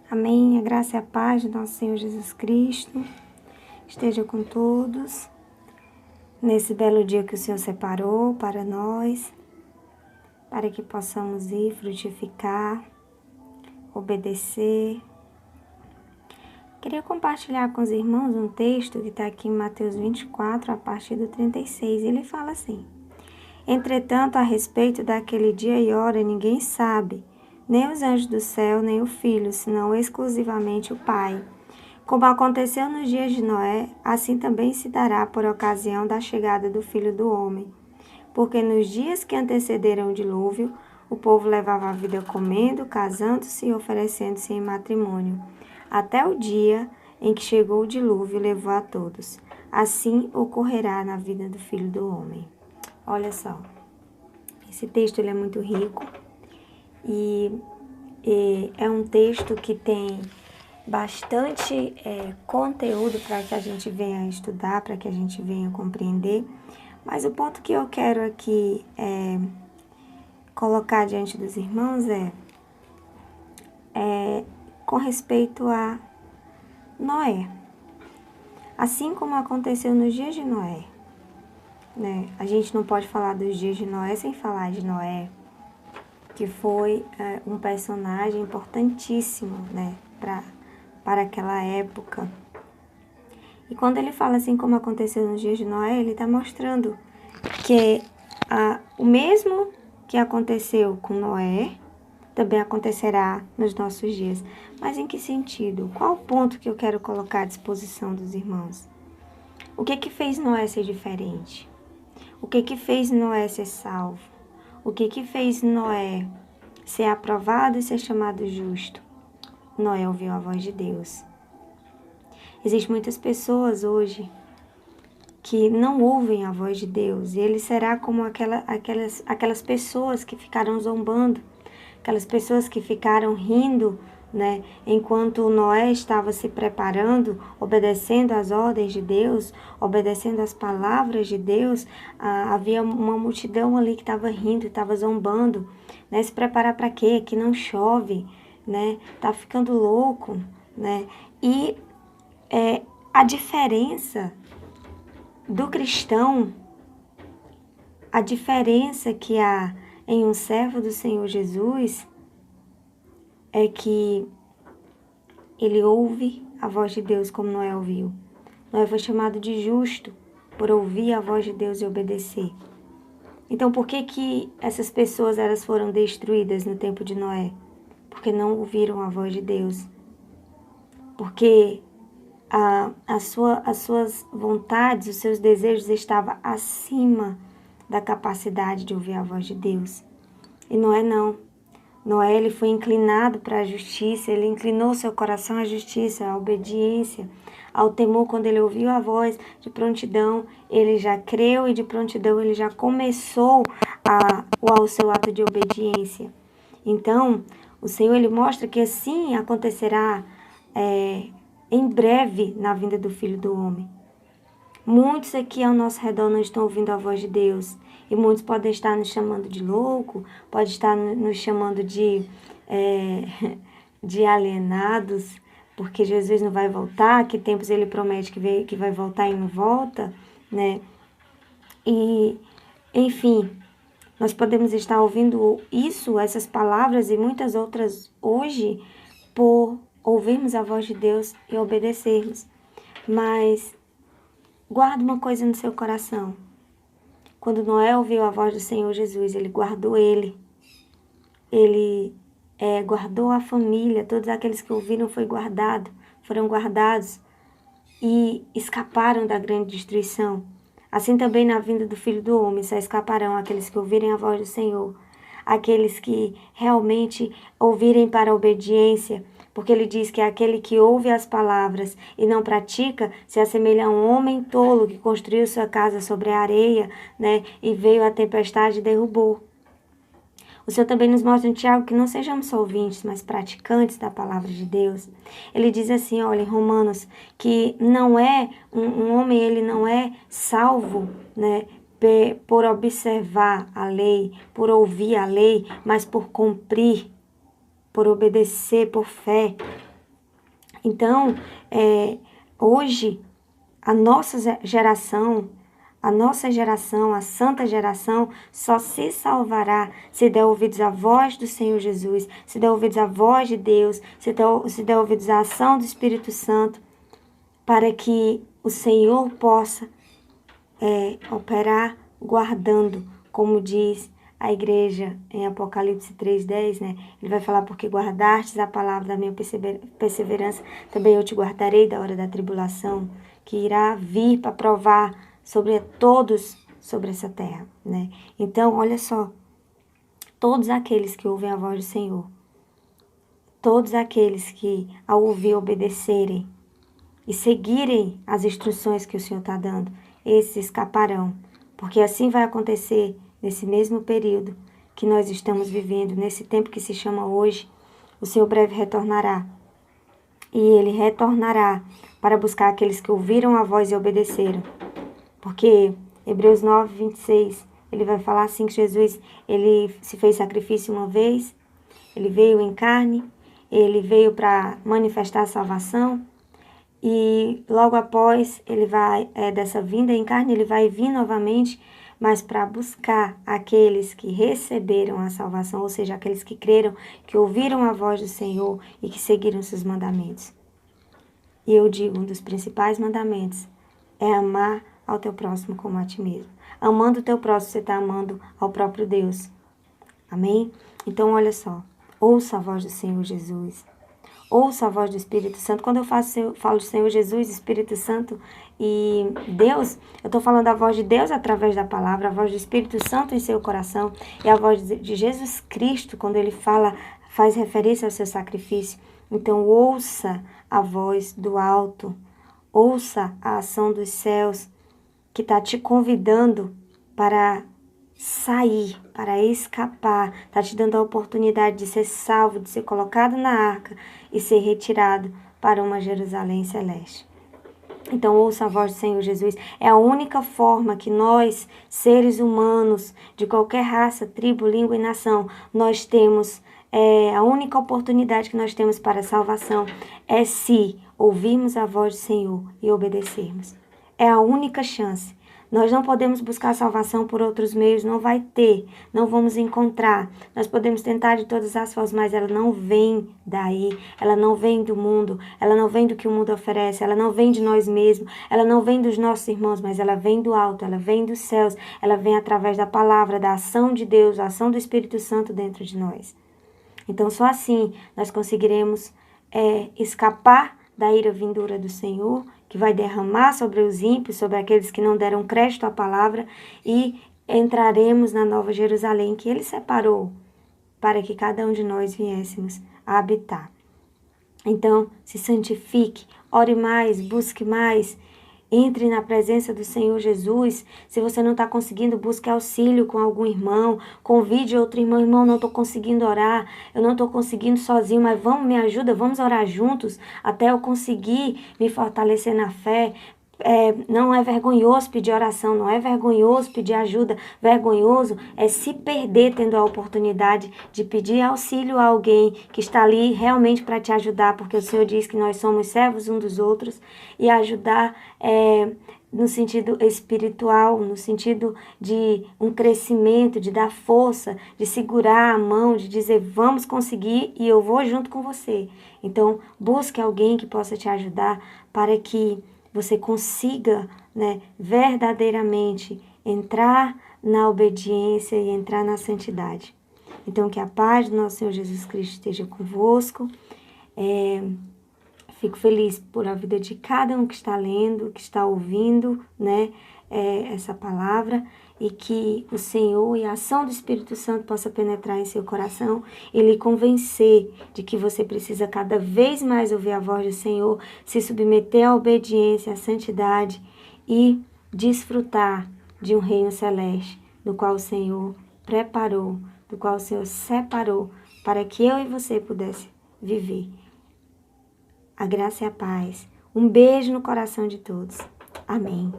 Amém. A graça e a paz do nosso Senhor Jesus Cristo esteja com todos nesse belo dia que o Senhor separou para nós, para que possamos ir frutificar, obedecer. Queria compartilhar com os irmãos um texto que está aqui em Mateus 24, a partir do 36. Ele fala assim: Entretanto, a respeito daquele dia e hora, ninguém sabe, nem os anjos do céu, nem o Filho, senão exclusivamente o Pai. Como aconteceu nos dias de Noé, assim também se dará por ocasião da chegada do Filho do Homem. Porque nos dias que antecederam o dilúvio, o povo levava a vida comendo, casando-se e oferecendo-se em matrimônio, até o dia em que chegou o dilúvio e levou a todos. Assim ocorrerá na vida do Filho do Homem. Olha só, esse texto ele é muito rico e é um texto que tem bastante conteúdo para que a gente venha estudar, para que a gente venha compreender. Mas o ponto que eu quero aqui colocar diante dos irmãos é com respeito a Noé. Assim como aconteceu nos dias de Noé, né? A gente não pode falar dos dias de Noé sem falar de Noé, que foi um personagem importantíssimo, né, para aquela época. E quando ele fala assim como aconteceu nos dias de Noé, ele está mostrando que o mesmo que aconteceu com Noé também acontecerá nos nossos dias. Mas em que sentido? Qual o ponto que eu quero colocar à disposição dos irmãos? O que fez Noé ser diferente? O que fez Noé ser salvo? O que fez Noé ser aprovado e ser chamado justo? Noé ouviu a voz de Deus. Existem muitas pessoas hoje que não ouvem a voz de Deus. E ele será como aquelas pessoas que ficaram zombando, aquelas pessoas que ficaram rindo, né, enquanto Noé estava se preparando, obedecendo às ordens de Deus, obedecendo às palavras de Deus. Havia uma multidão ali que estava rindo, estava zombando, né? Se preparar para quê? Que não chove, né? Tá ficando louco, né? E a diferença do cristão, a diferença que há em um servo do Senhor Jesus é que ele ouve a voz de Deus como Noé ouviu. Noé foi chamado de justo por ouvir a voz de Deus e obedecer. Então, por que essas pessoas elas foram destruídas no tempo de Noé? Porque não ouviram a voz de Deus. Porque as suas vontades, os seus desejos estavam acima da capacidade de ouvir a voz de Deus. E Noé não. Noé ele foi inclinado para a justiça, ele inclinou seu coração à justiça, à obediência, ao temor. Quando ele ouviu a voz de prontidão, ele já creu e de prontidão ele já começou o seu ato de obediência. Então, o Senhor ele mostra que assim acontecerá em breve na vinda do Filho do Homem. Muitos aqui ao nosso redor não estão ouvindo a voz de Deus. E muitos podem estar nos chamando de louco, podem estar nos chamando de alienados, porque Jesus não vai voltar, que tempos ele promete que vai voltar e não volta, né? E, enfim, nós podemos estar ouvindo essas palavras e muitas outras hoje, por ouvirmos a voz de Deus e obedecermos. Mas guarda uma coisa no seu coração. Quando Noé ouviu a voz do Senhor Jesus, ele guardou ele. Ele guardou a família, todos aqueles que ouviram foram guardados e escaparam da grande destruição. Assim também na vinda do Filho do Homem só escaparão aqueles que ouvirem a voz do Senhor, aqueles que realmente ouvirem para a obediência, porque ele diz que aquele que ouve as palavras e não pratica se assemelha a um homem tolo que construiu sua casa sobre a areia, né, e veio a tempestade e derrubou. O Senhor também nos mostra em Tiago que não sejamos só ouvintes, mas praticantes da palavra de Deus. Ele diz assim, olha, em Romanos, que não é um homem, ele não é salvo, né, por observar a lei, por ouvir a lei, mas por cumprir, por obedecer, por fé. Então, hoje, a nossa geração, a santa geração, só se salvará se der ouvidos à voz do Senhor Jesus, se der ouvidos à voz de Deus, se der ouvidos à ação do Espírito Santo, para que o Senhor possa operar guardando, como diz a igreja em Apocalipse 3:10, né? Ele vai falar, porque guardastes a palavra da minha perseverança, também eu te guardarei da hora da tribulação, que irá vir para provar sobre todos sobre essa terra, né? Então, olha só, todos aqueles que ouvem a voz do Senhor, todos aqueles que ao ouvir obedecerem e seguirem as instruções que o Senhor está dando, esses escaparão, porque assim vai acontecer nesse mesmo período que nós estamos vivendo, nesse tempo que se chama hoje. O Senhor breve retornará, e Ele retornará para buscar aqueles que ouviram a voz e obedeceram, porque Hebreus 9:26, ele vai falar assim, que Jesus, ele se fez sacrifício uma vez, ele veio em carne, ele veio para manifestar a salvação, e logo após ele vai, dessa vinda em carne, ele vai vir novamente, mas para buscar aqueles que receberam a salvação, ou seja, aqueles que creram, que ouviram a voz do Senhor e que seguiram seus mandamentos. E eu digo, um dos principais mandamentos é amar ao teu próximo como a ti mesmo. Amando o teu próximo, você está amando ao próprio Deus. Amém? Então, olha só, ouça a voz do Senhor Jesus. Ouça a voz do Espírito Santo. Quando eu falo do Senhor Jesus, Espírito Santo e Deus, eu estou falando a voz de Deus através da palavra, a voz do Espírito Santo em seu coração, e a voz de Jesus Cristo, quando ele faz referência ao seu sacrifício. Então, ouça a voz do alto, ouça a ação dos céus, que está te convidando para sair, para escapar, está te dando a oportunidade de ser salvo, de ser colocado na arca e ser retirado para uma Jerusalém celeste. Então, ouça a voz do Senhor Jesus. É a única forma que nós, seres humanos, de qualquer raça, tribo, língua e nação, nós temos, a única oportunidade que nós temos para a salvação é se ouvirmos a voz do Senhor e obedecermos. É a única chance. Nós não podemos buscar salvação por outros meios, não vai ter, não vamos encontrar. Nós podemos tentar de todas as formas, mas ela não vem daí, ela não vem do mundo, ela não vem do que o mundo oferece, ela não vem de nós mesmos, ela não vem dos nossos irmãos, mas ela vem do alto, ela vem dos céus, ela vem através da palavra, da ação de Deus, da ação do Espírito Santo dentro de nós. Então, só assim nós conseguiremos escapar da ira vindoura do Senhor, que vai derramar sobre os ímpios, sobre aqueles que não deram crédito à palavra, e entraremos na Nova Jerusalém, que Ele separou para que cada um de nós viéssemos a habitar. Então, se santifique, ore mais, busque mais, entre na presença do Senhor Jesus. Se você não está conseguindo, busque auxílio com algum irmão, convide outro irmão. Irmão, não estou conseguindo orar, eu não estou conseguindo sozinho, mas vamos, me ajuda, vamos orar juntos até eu conseguir me fortalecer na fé. Não é vergonhoso pedir oração, não é vergonhoso pedir ajuda. Vergonhoso é se perder tendo a oportunidade de pedir auxílio a alguém que está ali realmente para te ajudar, porque o Senhor diz que nós somos servos uns dos outros, e ajudar no sentido espiritual, no sentido de um crescimento, de dar força, de segurar a mão, de dizer vamos conseguir e eu vou junto com você. Então busque alguém que possa te ajudar para que você consiga, verdadeiramente entrar na obediência e entrar na santidade. Então, que a paz do nosso Senhor Jesus Cristo esteja convosco. Fico feliz por a vida de cada um que está lendo, que está ouvindo, essa palavra, e que o Senhor e a ação do Espírito Santo possa penetrar em seu coração e lhe convencer de que você precisa cada vez mais ouvir a voz do Senhor, se submeter à obediência, à santidade e desfrutar de um reino celeste, do qual o Senhor preparou, do qual o Senhor separou para que eu e você pudesse viver. A graça e a paz. Um beijo no coração de todos. Amém.